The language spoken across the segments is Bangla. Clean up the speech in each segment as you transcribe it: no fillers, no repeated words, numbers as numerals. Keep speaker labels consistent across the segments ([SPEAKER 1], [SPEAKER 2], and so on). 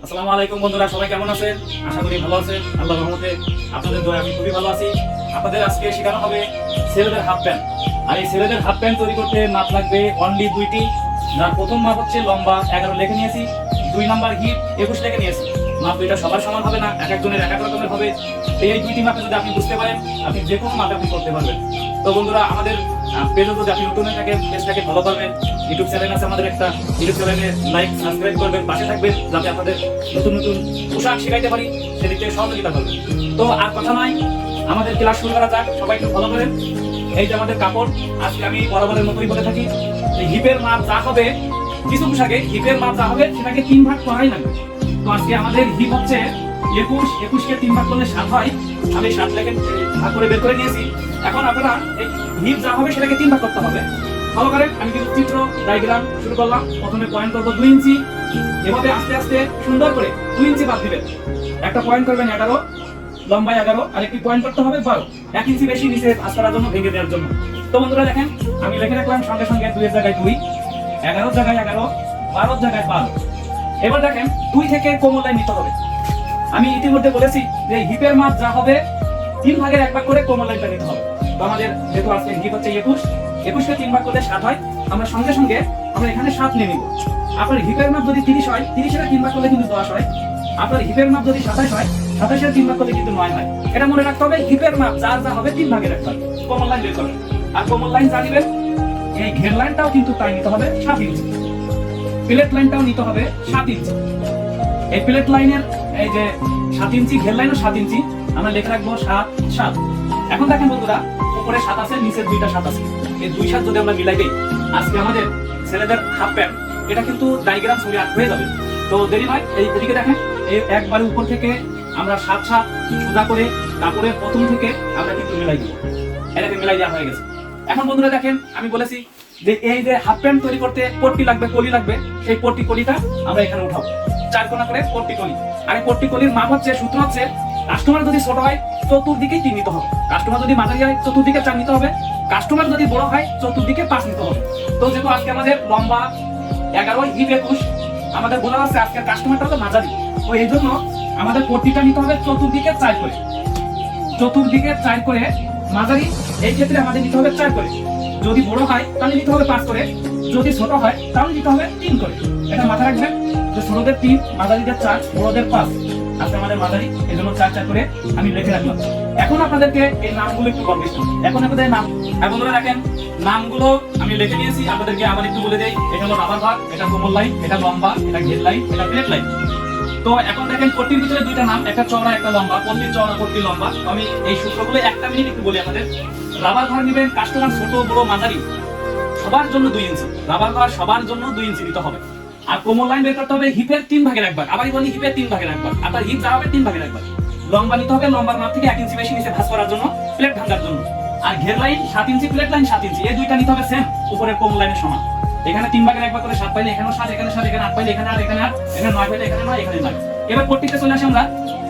[SPEAKER 1] আসসালামু আলাইকুম বন্ধুরা, সবাই কেমন আছেন? আশা করি ভালো আছেন। আল্লাহর রহমতে আপনাদের দোয়ায় আমি খুবই ভালো আছি। আপনাদের আজকে শেখানো হবে ছেলেদের হাফ প্যান্ট। আর এই ছেলেদের হাফ প্যান্ট তৈরি করতে মাপ লাগবে অনলি দুইটি। যার প্রথম মাপ হচ্ছে লম্বা 11 লিখে নিয়েছি, 2 নাম্বার হিপ 21 লিখে নিয়েছি। মাপ দুইটা সবার সমান হবে না, এক একজনের এক এক রকমের হবে। এই দুইটি মাপে যদি আপনি বুঝতে পারেন, আপনি যে কোনো মাপে আপনি করতে পারবেন। তো বন্ধুরা, আমাদের পেজে যদি আপনি নতুন হয়ে থাকেন, পেজটাকে ফলো করবেন। ইউটিউব চ্যানেল আছে আমাদের একটা, ইউটিউব চ্যানেলে লাইক সাবস্ক্রাইব করবেন, পাশে থাকবেন, যাতে আপনাদের নতুন নতুন পোশাক শেখাইতে পারি, সেদিক থেকে সহযোগিতা করবেন। তো আর কথা নয়, আমাদের ক্লাস শুরু করা যাক। সবাই একটু ফলো করেন। এই যে আমাদের কাপড়, আজকে আমি বরাবরের মতোই বলে থাকি, হিপের মাপ যা হবে, কিছু পোশাকে হিপের মাপ যা হবে সেটাকে 3 ভাগ করাই লাগবে। তো আজকে আমাদের হিপ হচ্ছে 21 কে 3 ভাগ করলে 7 হয়। আমি 7 লেখে ভাগ করে বের করে নিয়েছি। এখন আপনারা এই হিপ যা হবে সেটাকে 3 ভাগ করতে হবে। ভালো করেন, আমি কিন্তু চিত্র ডায়াগ্রাম শুরু করলাম। প্রথমে পয়েন্ট করব 2 ইঞ্চি, এভাবে আস্তে আস্তে সুন্দর করে 2 ইঞ্চি বাদ দিবেন। একটা পয়েন্ট করবেন 11, লম্বা 11, আর একটি পয়েন্ট করতে হবে 12, 1 ইঞ্চি বেশি নিচে ভাঁজ করার জন্য, ভেঙে দেওয়ার জন্য। তো বন্ধুরা দেখেন, আমি লিখে রাখলাম সঙ্গে সঙ্গে 2 এর জায়গায় 2, 11 জায়গায় 11, 12 জায়গায় 12। এবার দেখেন 2 থেকে কোমল লাইন নিতে হবে। আমি ইতিমধ্যে বলেছি যে হিপের মাপ যা হবে 3 ভাগের 1 ভাগ করে কোমল লাইনটা নিতে হবে। তো আমাদের যেহেতু আজকে হিপ হচ্ছে 21 কে 3 ভাগ করলে 7 হয়। আমরা সঙ্গে সঙ্গে আমরা এখানে 7 নিয়ে নিব। আপনার হিপের মাপ যদি 30 হয়, 30 এর 3 ভাগ করলে কিন্তু 10 হয়। আপনার হিপের মাপ যদি 27 হয়, 27 এর 3 ভাগ করলে কিন্তু 9 হয়। এটা মনে রাখতে হবে, হিপের মাপ যার যা হবে 3 ভাগের 1 ভাগ কোমল লাইন বের করবেন। আর কোমল লাইন জানিবেন, এই ঘের লাইনটাও কিন্তু তাই নিতে হবে 7 ইঞ্চি, প্লেট লাইনটাও নিতে হবে 7 ইঞ্চি। এই প্লেট লাইনের এই যে 7 ইঞ্চি, ঘের লাইনও 7 ইঞ্চি, আমরা লিখে রাখবো 7 7। এখন দেখেন বন্ধুরা, উপরে 7 আছে, নিচে 2টা 7 আছে। এই 2 7 যদি আমরা মিলাই দেই, আজকে আমাদের ছেলেদের হাফ প্যান্ট এটা কিন্তু ডায়াগ্রাম ছবি আঁকা হয়ে যাবে। তো দেরি নয়, এই এদিকে দেখেন, এই একবারে উপর থেকে আমরা 7 7 সোজা করে কাপড়ের প্রথম থেকে আমরা কিন্তু মিলাই দিব। এটাকে মিলাই দেওয়া হয়ে গেছে। এখন বন্ধুরা দেখেন, আমি বলেছি যে এই যে হাফ প্যান্ট তৈরি করতে পট্টি লাগবে, কলি লাগবে। সেই পট্টি কলিটা আমরা এখানে উঠাবো, 4 কোণা করে পট্টি কলি। আর এই পট্টি কলির মাপ হচ্ছে, সূত্র হচ্ছে, কাস্টমার যদি ছোট হয় চতুর্দিকে 3 নিতে হবে, কাস্টমার যদি মাঝারি হয় চতুর্দিকে 4 নিতে হবে, কাস্টমার যদি বড় হয় চতুর্দিকে 5 নিতে হবে। তো যেহেতু আজকে আমাদের লম্বা 11, হিপ 21, আমাদের বলা আছে আজকের কাস্টমারটা হলো মাঝারি। তো এই জন্য আমাদের পট্টিটা নিতে হবে চতুর্দিকে 4 করে, চতুর্দিকে 4 করে। মাঝারি এই ক্ষেত্রে আমাদের নিতে হবে 4 করে। যদি বড় হয় তাহলে নিতে হবে 5 করে, যদি ছোট হয় তাহলে নিতে হবে 3 করে। এটা মাথায় রাখবেন যে ছোটদের 3, মাঝারিদের 4, বড়দের 5। আজকে আমাদের মাঝারি, এই জন্য 4 4 করে আমি লিখে রাখলাম। এখন আপনাদেরকে এই নামগুলো একটু বলবো। এখন আপনাদের নাম, বন্ধুরা দেখেন, নামগুলো আমি লিখে নিয়েছি। আপনাদেরকে আবার একটু বলে দেই, এটা হলো রাবার ভাগ, এটা কোমল লাইন, এটা লম্বা, এটা ঘের লাইন, এটা প্লেট লাইন। তো এখন দেখেন, পট্টির ভিতরে 2টা নাম, একটা চওড়া একটা লম্বা, পট্টির চওড়া পট্টির লম্বা। আমি এই সূত্রগুলো 1 মিনিট একটু বলি আপনাদের। রাবার ঘর নেবেন, কাস্টমার ছোট বড় মাঝারি সবার জন্য 2 ইঞ্চি, রাবার ঘর সবার জন্য 2 ইঞ্চি দিতে হবে। আর কোমল লাইন বের করতে হবে হিপের 3 ভাগের 1 ভাগ। আবারই বলি, হিপের 3 ভাগের 1 ভাগ। আপনার হিপ যা হবে 3 ভাগের 1 ভাগ। লম্বা নিতে হবে, লম্বার মাপ থেকে 1 ইঞ্চি বেশি নিচে ভাঁজ করার জন্য, প্লেট ভাঙার জন্য। আর ঘের লাইন 7 ইঞ্চি, প্লেট লাইন 7 ইঞ্চি, এই 2টা নিতে হবে সেম, উপরের কোমল লাইনের সমান। এখানে 3 ভাগের 1 ভাগ করে 7 পাইলে এখানেও 7, এখানে 7, এখানে 8 পাইলে এখানে 8, এখানে 8, এখানে 9 পাইলে এখানে 9, এখানে 9। এবার পট্টিতে চলে আসি আমরা।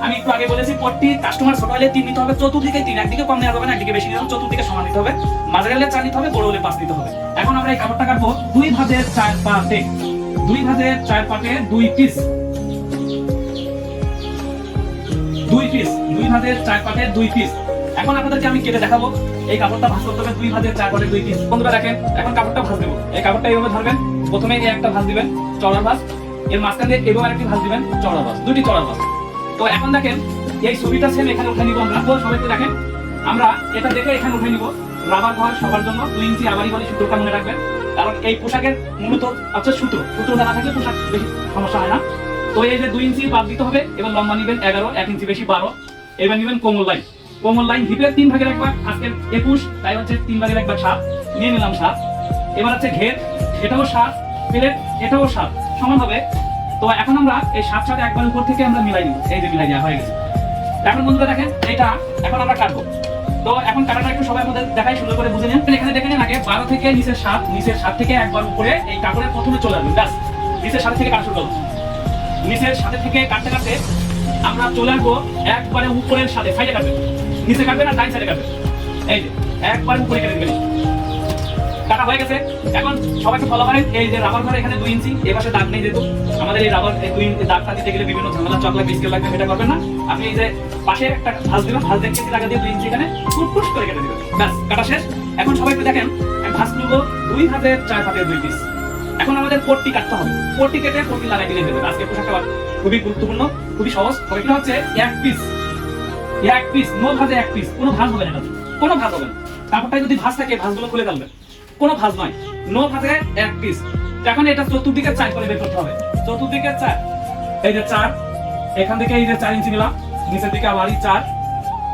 [SPEAKER 1] আমি একটু আগে বলেছি, পট্টি কাস্টমার ছোট হলে 3 নিতে হবে, চতুর্দিকে 3, একদিকে কম নেওয়া যাবে না, একদিকে বেশি নিতে হবে, চতুর্দিকে সমান নিতে হবে। মাঝারি হলে 4 নিতে হবে, বড় হলে 5 নিতে হবে। এখন আমরা এই কাপড়টা কাটবো 2 ভাঁজের 4 পাটে, 2 ভাঁজের 4 পাটে 2 পিস, 2 পিস, 2 ভাঁজের 4 পাটে 2 পিস। এখন আপনাদেরকে আমি কেটে দেখাবো। এই কাপড়টা ভাঁজ করতে হবে 2 ভাঁজের 4 পাটে 2 পিস। বন্ধুরা দেখেন, এখন কাপড়টা ভাঁজ দেবো। এই কাপড়টা এইভাবে ধরবেন, প্রথমে এই একটা ভাঁজ দিবেন চওড়া ভাঁজ, এর মাঝখান দিয়ে এভাবে আরেকটি ভাঁজ দিবেন চওড়া ভাঁজ, 2টি চওড়া ভাঁজ। তো এখন দেখেন, এই ছবিটা সেম এখানে উঠে নিব আমরা। তো সবাইকে দেখেন, আমরা এটা দেখে এখানে উঠে নিব। রাবার ঘর সবার জন্য 2 ইঞ্চি, আবারই বলি সূত্রটা মনে রাখবেন, কারণ এই পোশাকের মূলত হচ্ছে সূত্র জানা থাকলে পোশাক বেশি সমস্যা হয় না। তো এই যে 2 ইঞ্চি বাদ দিতে হবে, এবং লম্বা নিবেন 11, 1 ইঞ্চি বেশি 12। এবার নিবেন কোমল লাইন, কোমল লাইন হিপের 3 ভাগের 1 ভাগ, আজকে 21, তাই হচ্ছে 3 ভাগের 1 ভাগ 7 নিয়ে নিলাম 7। এবার হচ্ছে ঘের, এটাও 7, প্লেট এটাও 7, সমান হবে। তো এখন আমরা এই 7 7 একবার উপর থেকে আমরা মিলাই নিব। এই যে মিলাই দেওয়া হয়ে গেছে। এখন বন্ধুরা দেখেন, এটা এখন আমরা কাটবো। তো এখন কাটাটা একটু সবাই আমাদের দেখাই, সুন্দর করে বুঝে নেন। এখানে দেখে নেন, আগে 12 থেকে নিচের 7, নিচের 7 থেকে একবার উপরে এই কাপড়ের প্রথমে চলে আসবেন। ব্যাস, নিচের 7 থেকে কাটা শুরু করবো। নিচের 7 থেকে কাটতে কাটতে আমরা চলে আসবো একবারে উপরের সাথে, সাইডে কাটবেন, নিচে কাটবেন আর ডাইন সাইডে কাটবেন। এই যে একবারে উপরে কেটে দিবেন, কাটা হয়ে গেছে। এখন সবাইকে ফলো করেন, এই যে রাবার ঘর এখানে 2 ইঞ্চি, এই পাশে দাগ নেই যেহেতু আমাদের এই রাবার 2 ইঞ্চি দাগটা দিতে গেলে বিভিন্ন ঝামেলা চকলেট বিস্কিট লাগবে, সেটা করবেন না। আপনি এই যে পাশে একটা ভাঁজ দিবেন, ভাঁজ দিয়ে কেটে লাগা দিয়ে 2 ইঞ্চি এখানে ফুটফুট করে কেটে দিবেন, ব্যাস কাটা শেষ। এখন সবাই একটু দেখেন, ভাঁজ তুলবো 2 হাতে 4 হাতে 2 পিস। এখন আমাদের পট্টি কাটতে হবে, পট্টি কেটে পট্টি লাগাই দিলে হবে। আজকে পোশাকটা খুবই গুরুত্বপূর্ণ, খুবই সহজ। এটা হচ্ছে 1 পিস, নো ভাঁজে 1 পিস, কোনো ভাঁজ হবে না, কোনো ভাঁজ হবে না। কাপড়টায় যদি ভাঁজ থাকে ভাঁজগুলো খুলে ফেলবেন, কোনো ভাঁজ নয়, নো ভাঁজে 1 পিস। এখন এটা চতুর্দিকে 4 করে বের করতে হবে, চতুর্দিকে 4, এই যে 4, এখান থেকে এই যে 4 ইঞ্চি নিলাম, নিচের দিকে আবার 4,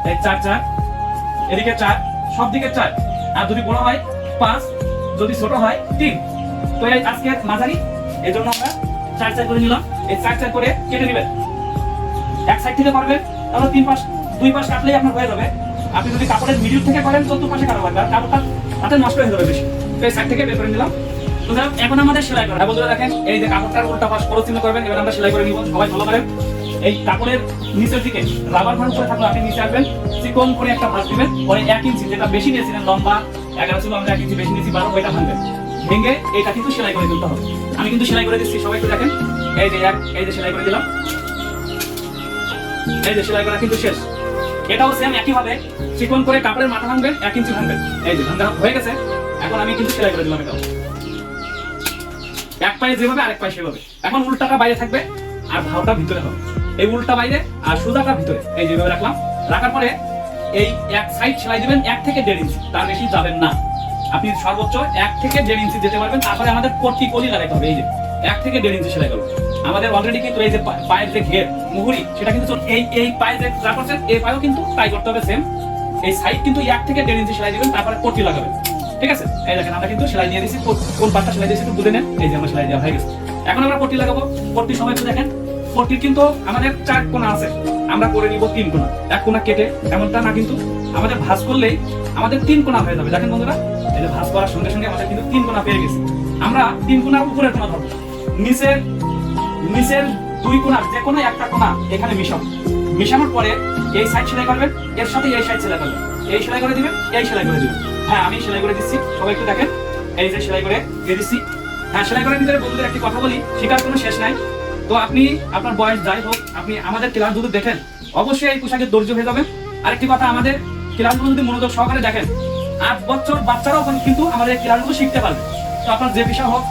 [SPEAKER 1] এই 4, এদিকে 4, সব দিকে 4, আর যদি বড় হয় 5, যদি ছোট হয় 3। তো এই আজকে মাঝারি, এজন্য আমরা 4 করে নিলাম। এই 4 করে কেটে নেবেন, এক সাইড থেকে করবেন, তাহলে 2 পাশ কাটলেই আপনার হয়ে যাবে। আপনি যদি কাপড়ের মিডল থেকে করেন চতুর্থ পাশে কাটা লাগবে, কাপড়টা হাতে নষ্ট হয়ে যাবে বেশি। তো এই সাইড থেকে বের করে নিলাম। তো এখন আমাদের সেলাই করা, বন্ধুরা দেখেন এই যে কাপড়টার উল্টা পাশ ক্রস চিহ্ন করবেন, এবার আমরা সেলাই করে নিব। সবাই ভালো করেন, এই কাপড়ের নিচের দিকে রাবার ভাঁজ উপরে থাকলে আপনি নিচে আসবেন, চিকন করে একটা ভাঁজ দিবেন, পরে 1 ইঞ্চি যেটা বেশি নিয়েছিলেন, লম্বা 11 ছিল, আমরা 1 ইঞ্চি বেশি নিয়েছি 12, ওইটা ভাঙবেন, ভেঙে এটা কিন্তু সেলাই করে দিতে হবে। আমি কিন্তু সেলাই করে দিচ্ছি, সবাই একটু দেখেন, এই যে সেলাই করে দিলাম, এই যে সেলাই করা কিন্তু শেষ। এটাও সেম একই ভাবে চিকন করে কাপড়ের মাথা ভাঙবেন, 1 ইঞ্চি ভাঙবেন, এই যে ভাঙা হয়ে গেছে। এখন আমি কিন্তু সেলাই করে দিলাম, এটাও এক পায়ে যেভাবে আরেক পায়ে সেভাবে। এখন উল্টাটা বাইরে থাকবে আর ভাওটা ভিতরে হবে, এই উল্টা বাইরে আর সোজাটা ভিতরে, এই যেভাবে রাখলাম। রাখার পরে এই এক সাইড সেলাই দিবেন 1 থেকে 1.5 ইঞ্চি, তার বেশি যাবেন না। আপনি সর্বোচ্চ 1 থেকে 1.5 ইঞ্চি যেতে পারবেন। তারপরে আমাদের পট্টি কলি লাগাইতে হবে, এই যে 1 থেকে 1.5 ইঞ্চি সেলাই করবো। আমাদের অলরেডি কিন্তু এই যে পায়ের যে ঘের মুহুরি, সেটা কিন্তু এই পায়ে যে যা করছেন এই পায়েও কিন্তু তাই করতে হবে সেম। এই সাইড কিন্তু 1 থেকে 1.5 ইঞ্চি সেলাই দিবেন, তারপরে পট্টি লাগাবেন, ঠিক আছে? এই দেখেন আমরা কিন্তু সেলাই দিয়ে দিয়েছি, কোন পাটটা সেলাই দিয়েছি একটু বুঝে নেন। এই যে আমরা সেলাই দেওয়া হয়ে গেছে। এখন আমরা পট্টি লাগাবো। পট্টির সময় একটু দেখেন, পট্টির কিন্তু আমাদের 4 কোণা আছে, আমরা করে নিব 3 কোণা। 1 কোণা কেটে এমনটা না, কিন্তু আমাদের ভাঁজ করলেই আমাদের 3 কোণা হয়ে যাবে। দেখেন বন্ধুরা, এই যে ভাঁজ করার সঙ্গে সঙ্গে আমাদের কিন্তু 3 কোণা পেয়ে গেছে। আমরা 3 কোণার উপরের কোণা ধরবো, নিচের 2 কোণার যে কোনো একটা কোণা এখানে মিশানোর পরে এই সাইড সেলাই করবেন, এর সাথে এই সাইড সেলাই করবেন, এই সেলাই করে দিবেন, এই সেলাই করে দিবেন। হ্যাঁ, আমি সেলাই করে দিচ্ছি, সবাই একটু দেখেন, এই যে সেলাই করে দিয়ে দিচ্ছি। হ্যাঁ, সেলাই করার ভিতরে বন্ধুদের একটি কথা বলি, শেখার কোনো শেষ নাই। তো আপনি আপনার বয়স যাই হোক, আপনি আমাদের ক্লাসগুলো দেখেন, অবশ্যই এই পোশাকের ধৈর্য হয়ে যাবেন। আরেকটি কথা, আমাদের ক্লাসগুলো যদি মনোযোগ সহকারে দেখেন, 8 বছর বাচ্চারাও কিন্তু আমাদের ক্লাসগুলো শিখতে পারবে। তো আপনার যে বিষয় হোক,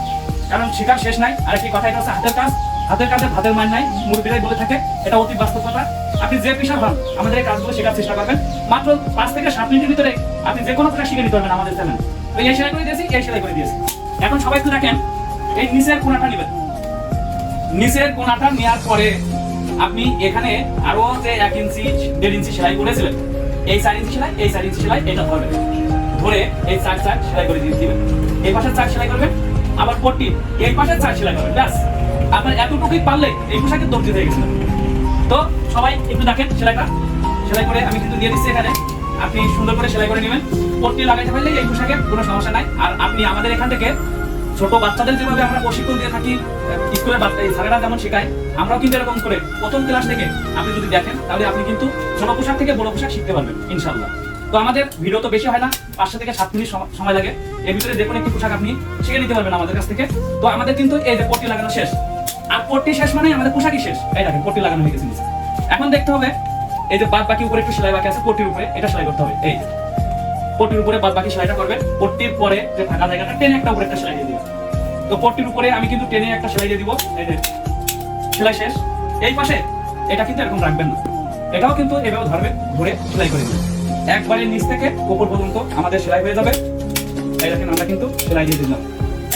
[SPEAKER 1] কারণ শেখার শেষ নাই। আরেকটি কথা, এটা হচ্ছে হাতের কাজ, হাতের কাজে ভাতের মান নাই, মুরব্বীরাই বলে থাকে, এটা অতি বাস্তব কথা। আপনি যে পেশা হন, আমাদের এই কাজগুলো শেখার চেষ্টা করবেন। মাত্র 5 থেকে 7 মিনিটের ভিতরে আপনি যে কোনো পেশা শিখে নিতে পারবেন আমাদের চ্যানেলে। তো এই সেলাই করে দিয়েছি, এই সেলাই করে দিয়েছি। এখন সবাই একটু দেখেন, এই নিচের কোণাটা নেবেন। নিচের কোণাটা নেওয়ার পরে আপনি এখানে আরো যে 1 ইঞ্চি 1.5 ইঞ্চি সেলাই করেছিলেন, এই 4 ইঞ্চি সেলাই, এই 4 ইঞ্চি সেলাই, এটা ধরবেন, ধরে এই 4 সেলাই করে দিয়ে দিবেন। এই পাশে 4 সেলাই করবেন, আবার পট্টি এই পাশে 4 সেলাই করবেন, ব্যাস আপনার এতটুকুই পারলে এই পোশাকের দর্জি হয়ে গেছে। তো সবাই একটু দেখেন, সেলাই করে আমি কিন্তু দিয়ে দিচ্ছি এখানে। আপনি সুন্দর করে সেলাই করে নেবেন, পট্টি লাগাইতে পারলে এই পোশাকের কোনো সমস্যা নাই। আর আপনি আমাদের এখান থেকে ছোট বাচ্চাদের যেভাবে আমরা প্রশিক্ষণ দিয়ে থাকি, স্কুলের স্যারেরা যেমন শেখায়, আমরাও কিন্তু এরকম করে প্রথম ক্লাস থেকে আপনি যদি দেখেন, তাহলে আপনি কিন্তু ছোট পোশাক থেকে বড় পোশাক শিখতে পারবেন ইনশাআল্লাহ। তো আমাদের ভিডিও তো বেশি হয় না, 5 থেকে 7 মিনিট সময় লাগে। এর ভিতরে যে কোনো একটি পোশাক আপনি শিখে নিতে পারবেন আমাদের কাছ থেকে। তো আমাদের কিন্তু এই যে পট্টি লাগানো শেষ, আর পট্টি শেষ মানে আমাদের পোশাকই শেষ। এই দেখেন পট্টি লাগানো হয়ে গেছে নিচে। এখন দেখতে হবে এই যে বাদ বাকি উপরে একটু সেলাই বাকি আছে, পট্টির উপরে এটা সেলাই করতে হবে। এই পট্টির উপরে বাদ বাকি সেলাইটা করবেন। পট্টির পরে যে ফাঁকা জায়গাটা টেনে একটা উপরে একটা সেলাই দিয়ে দিবেন। তো পট্টির উপরে আমি কিন্তু টেনে একটা সেলাই দিয়ে দিব। এই যে সেলাই শেষ। এই পাশে এটা কিন্তু এরকম রাখবেন না, এটাও কিন্তু এভাবে ধরে সেলাই করে দিবেন। একবারে নিচ থেকে উপর পর্যন্ত আমাদের সেলাই হয়ে যাবে। এই দেখেন আমরা কিন্তু সেলাই দিয়ে দিলাম।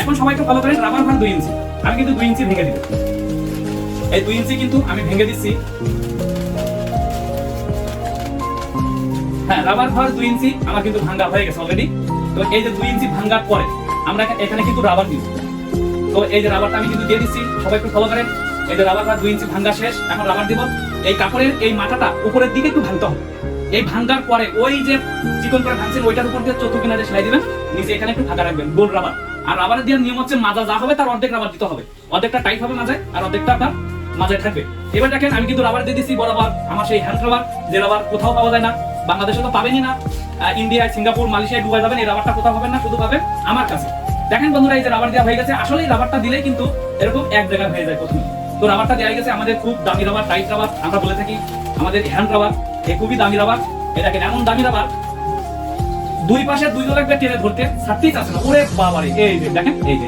[SPEAKER 1] এখন সবাই একটু ভালো করেন, রাবার ভাঁজ 2 ইঞ্চি, আমি কিন্তু 2 ইঞ্চি ভেঙে দিব। এই 2 ইঞ্চি কিন্তু আমি ভেঙে দিচ্ছি। হ্যাঁ, রাবার ভাঁজ 2 ইঞ্চি আমার কিন্তু ভাঙা হয়ে গেছে অলরেডি। তো এই যে 2 ইঞ্চি ভাঙার পরে আমরা এখানে কিন্তু রাবার দিব। তো এই যে রাবারটা আমি কিন্তু দিয়ে দিচ্ছি, সবাই একটু ফলো করেন। এই যে রাবার ভাঁজ 2 ইঞ্চি ভাঙা শেষ, এখন রাবার দিব। এই কাপড়ের এই মাথাটা উপরের দিকে একটু ভাঙতে হবে। এই ভাঙার পরে ওই যে চিকন করে ভাঙছেন ওইটার উপর দিয়ে চতুর্থ কিনারে সেলাই দিবেন, নিচে এখানে একটু ফাঁকা রাখবেন, গোল রাবার। আর রাবারের দেওয়ার নিয়ম হচ্ছে মাজা যা হবে তার অর্ধেক রাবার দিতে হবে, অর্ধেকটা টাইট হবে মাজায় আর অর্ধেকটা আপনার মাজায় থাকবে। এবার দেখেন আমি কিন্তু রাবার দিয়ে দিচ্ছি বরাবর, আমার সেই হ্যান্ড রাবার, যে রাবার কোথাও পাওয়া যায় না, বাংলাদেশে তো পাবেনই না। ইন্ডিয়া, সিঙ্গাপুর, মালয়েশিয়া ডুবাই যাবেন, এই রাবারটা কোথাও পাবেন না, শুধু পাবেন আমার কাছে। দেখেন বন্ধুরা, এই যে রাবার দেওয়া হয়ে গেছে, আসলে এই রাবারটা দিলেই কিন্তু এরকম এক জায়গায় হয়ে যায় প্রথমে। তো রাবারটা দেওয়া গেছে, আমাদের খুব দামি রাবার, টাইট রাবার আমরা বলে থাকি, আমাদের হ্যান্ড রাবার, এই খুবই দামি রাবার। এই দেখেন এমন দামি রাবার, দুই পাশে দুই লাগবে টেনে ধরতে, ছাড়তেই চাচ্ছে না। ওরে বাবারে, এই যে দেখেন, এই যে